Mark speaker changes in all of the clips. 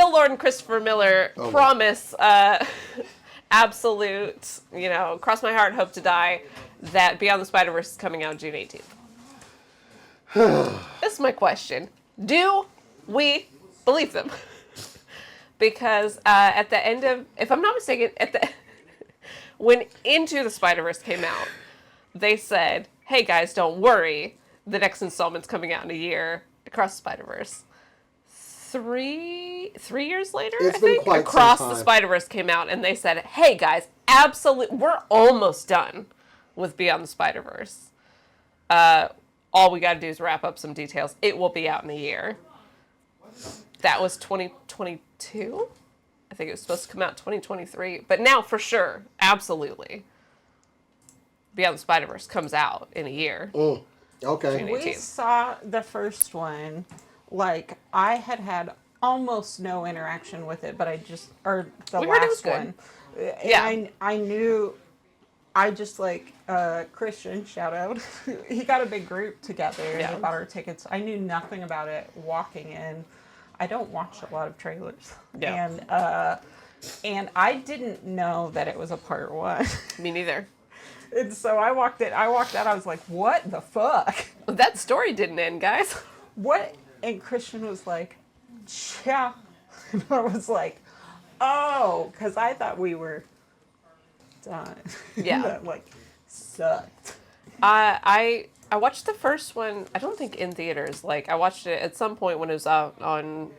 Speaker 1: Phil Lord and Christopher Miller promise absolute, cross my heart, hope to die, that Beyond the Spider-Verse is coming out June 18th. This is my question. Do we believe them? Because at the end of, if I'm not mistaken, when Into the Spider-Verse came out, they said, hey guys, don't worry, the next installment's coming out in a year, Across the Spider-Verse. Three years later, I think, Across the Spider-Verse came out, and they said, hey guys, we're almost done with Beyond the Spider-Verse. All we gotta do is wrap up some details. It will be out in a year. That was 2022? I think it was supposed to come out 2023. But now, for sure, absolutely, Beyond the Spider-Verse comes out in a year.
Speaker 2: Okay.
Speaker 3: We saw the first one. Like, I had almost no interaction with it, but the last one.
Speaker 1: Yeah.
Speaker 3: I knew, Christian, shout out, he got a big group together. Yeah. They bought our tickets. I knew nothing about it walking in. I don't watch a lot of trailers.
Speaker 1: Yeah.
Speaker 3: And I didn't know that it was a part one.
Speaker 1: Me neither.
Speaker 3: And so I walked out, I was like, what the fuck?
Speaker 1: That story didn't end, guys.
Speaker 3: What? And Christian was like, yeah. And I was like, oh, because I thought we were done.
Speaker 1: Yeah.
Speaker 3: That, sucked.
Speaker 1: I watched the first one, I don't think in theaters. I watched it at some point when it was out on,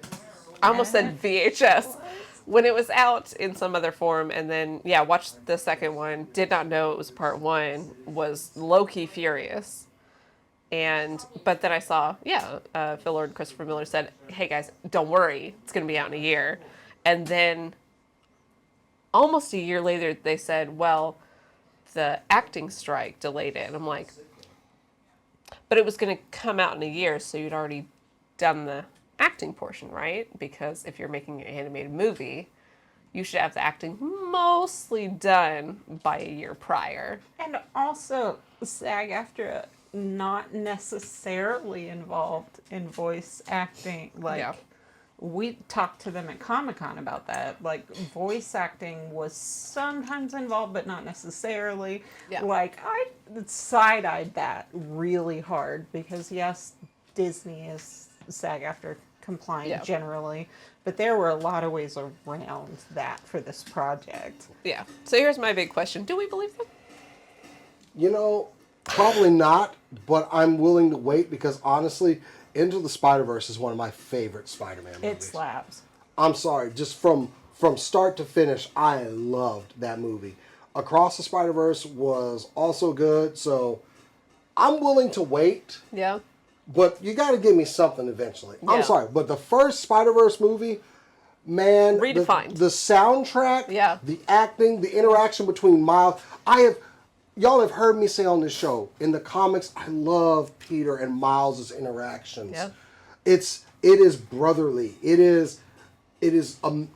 Speaker 1: I almost said VHS. When it was out in some other form, and then, watched the second one, did not know it was part one, was low-key furious. But then I saw, Phil Lord and Christopher Miller said, hey guys, don't worry, it's going to be out in a year. And then almost a year later, they said, well, the acting strike delayed it. And I'm like, but it was going to come out in a year, so you'd already done the acting portion, right? Because if you're making an animated movie, you should have the acting mostly done by a year prior.
Speaker 3: And also, SAG-AFTRA not necessarily involved in voice acting. We talked to them at Comic-Con about that. Voice acting was sometimes involved, but not necessarily.
Speaker 1: Yeah.
Speaker 3: I side-eyed that really hard because, yes, Disney is SAG-AFTRA compliant generally, but there were a lot of ways around that for this project.
Speaker 1: Yeah. So here's my big question. Do we believe them?
Speaker 2: Probably not, but I'm willing to wait because honestly, Into the Spider-Verse is one of my favorite Spider-Man movies.
Speaker 3: It slaps.
Speaker 2: I'm sorry, just from start to finish, I loved that movie. Across the Spider-Verse was also good, so I'm willing to wait.
Speaker 1: Yeah.
Speaker 2: But you got to give me something eventually.
Speaker 1: Yeah.
Speaker 2: I'm sorry, but the first Spider-Verse movie, man,
Speaker 1: redefined.
Speaker 2: The soundtrack, the acting, the interaction between Miles. Y'all have heard me say on this show, in the comics, I love Peter and Miles' interactions.
Speaker 1: Yeah.
Speaker 2: It is brotherly. It's one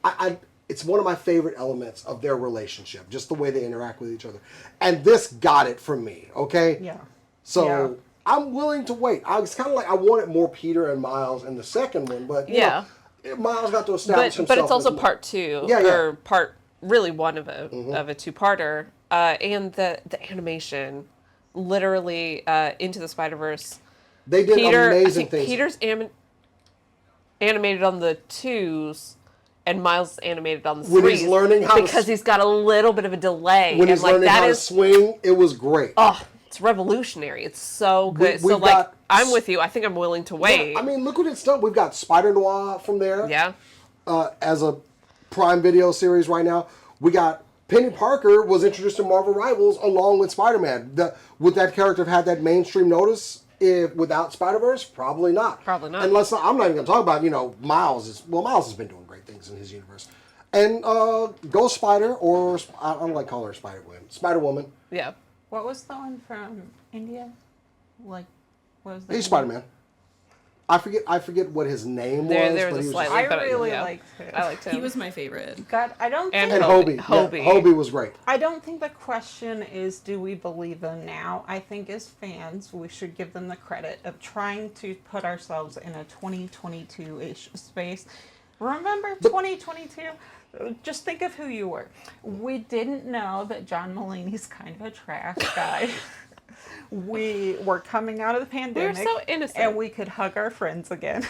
Speaker 2: of my favorite elements of their relationship, just the way they interact with each other. And this got it from me, okay?
Speaker 3: Yeah.
Speaker 2: So I'm willing to wait. It's kind of like I wanted more Peter and Miles in the second one, but Miles got to establish himself.
Speaker 1: But it's also part two, or part really one of a two-parter. And the animation, literally, Into the Spider-Verse.
Speaker 2: They did amazing things.
Speaker 1: Peter's animated on the 2s, and Miles is animated on the 3s.
Speaker 2: When he's learning how
Speaker 1: because he's got a little bit of a delay.
Speaker 2: When he's learning how to swing, it was great.
Speaker 1: Oh, it's revolutionary. It's so good. I'm with you. I think I'm willing to wait.
Speaker 2: Yeah, I mean, look what it's done. We've got Spider-Noir from there.
Speaker 1: Yeah.
Speaker 2: As a Prime Video series right now. We got Penny Parker was introduced to Marvel Rivals along with Spider-Man. Would that character have had that mainstream notice without Spider-Verse? Probably not.
Speaker 1: Probably not.
Speaker 2: I'm not even going to talk about, Miles. Miles has been doing great things in his universe. And Ghost Spider, or I don't like calling her Spider-Woman.
Speaker 1: Yeah.
Speaker 3: What was the one from India? What was that?
Speaker 2: He's Spider-Man. I forget what his name was.
Speaker 1: There was a slightly
Speaker 3: I really liked him.
Speaker 1: I liked him.
Speaker 4: He was my favorite.
Speaker 3: God, I don't think...
Speaker 2: And Hobie. Yeah, Hobie was great.
Speaker 3: I don't think the question is, do we believe them now? I think as fans, we should give them the credit of trying to put ourselves in a 2022-ish space. Remember 2022? Just think of who you were. We didn't know that John Mulaney's kind of a trash guy. We were coming out of the pandemic.
Speaker 1: We were so innocent.
Speaker 3: And we could hug our friends again.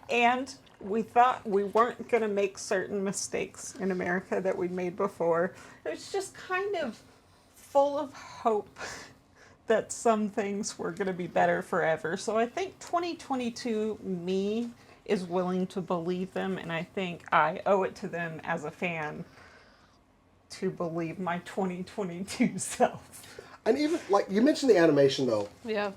Speaker 3: And we thought we weren't going to make certain mistakes in America that we'd made before. It was just kind of full of hope that some things were going to be better forever. So I think 2022 me is willing to believe them, and I think I owe it to them as a fan to believe my 2022 self.
Speaker 2: And even, like, you mentioned the animation, though.
Speaker 1: Yeah.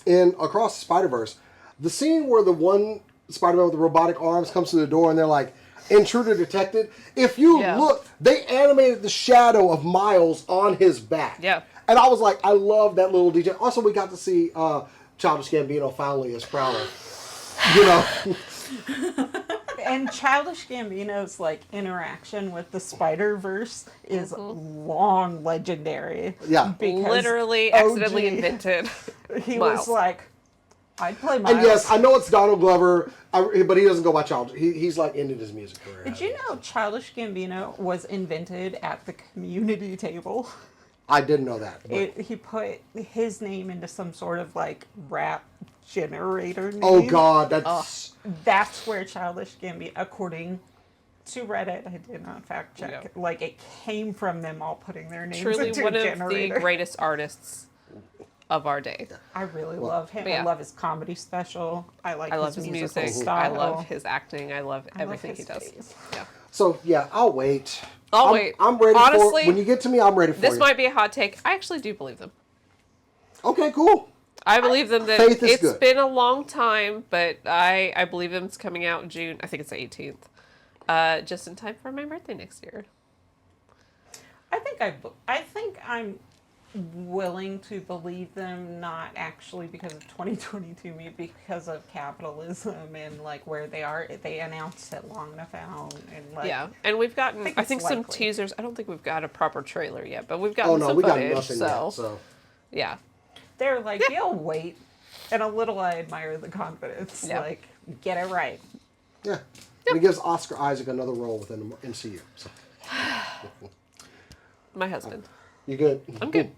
Speaker 2: In Across the Spider-Verse, the scene where the one Spider-Man with the robotic arms comes to the door and they're like, intruder detected. If you look, they animated the shadow of Miles on his back.
Speaker 1: Yeah.
Speaker 2: And I was like, I love that little detail. Also, we got to see Childish Gambino finally as Prowler. You know?
Speaker 3: And Childish Gambino's like interaction with the Spider-Verse is long legendary.
Speaker 2: Yeah.
Speaker 1: Literally
Speaker 3: OG,
Speaker 1: accidentally invented.
Speaker 3: He
Speaker 1: Miles.
Speaker 3: was like, I'd play Miles.
Speaker 2: And yes, I know it's Donald Glover, but he doesn't go by Childish. He's like ended his music career.
Speaker 3: Did you know Childish Gambino was invented at the community table?
Speaker 2: I didn't know that.
Speaker 3: He put his name into some sort of like rap generator name.
Speaker 2: Oh God,
Speaker 3: That's where Childish Gambino, according to Reddit, I did not fact check.
Speaker 1: Yeah.
Speaker 3: Like it came from them all putting their names
Speaker 1: Truly
Speaker 3: into
Speaker 1: one
Speaker 3: a
Speaker 1: of
Speaker 3: generator.
Speaker 1: the greatest artists of our day.
Speaker 3: I really love him.
Speaker 1: Yeah.
Speaker 3: I love his comedy special. I
Speaker 1: love his
Speaker 3: musical
Speaker 1: music.
Speaker 3: style.
Speaker 1: I love his acting. I love everything
Speaker 3: his
Speaker 1: he does.
Speaker 3: face.
Speaker 1: Yeah.
Speaker 2: So yeah, I'll wait.
Speaker 1: I'll wait.
Speaker 2: I'm ready
Speaker 1: Honestly,
Speaker 2: for when you get to me. I'm ready for
Speaker 1: This
Speaker 2: you.
Speaker 1: might be a hot take. I actually do believe them.
Speaker 2: Okay, cool.
Speaker 1: I believe them that
Speaker 2: Faith is
Speaker 1: it's
Speaker 2: good.
Speaker 1: been a long time, but I believe them it's coming out in June. I think it's the 18th. Just in time for my birthday next year.
Speaker 3: I think I'm willing to believe them, not actually because of 2022 me, because of capitalism and like where they are. They announced it long enough out, and like
Speaker 1: Yeah, and we've gotten I think
Speaker 3: it's
Speaker 1: some
Speaker 3: likely.
Speaker 1: teasers. I don't think we've got a proper trailer yet, but we've gotten
Speaker 2: Oh no,
Speaker 1: some
Speaker 2: we got
Speaker 1: footage.
Speaker 2: nothing
Speaker 1: So
Speaker 2: yet. So
Speaker 1: yeah,
Speaker 3: they're like, you'll wait. And a little I admire the confidence.
Speaker 1: Yeah.
Speaker 3: Like, get it right.
Speaker 2: yeah, and it gives Oscar Isaac another role within the MCU. So
Speaker 1: my husband.
Speaker 2: you good?
Speaker 1: I'm good.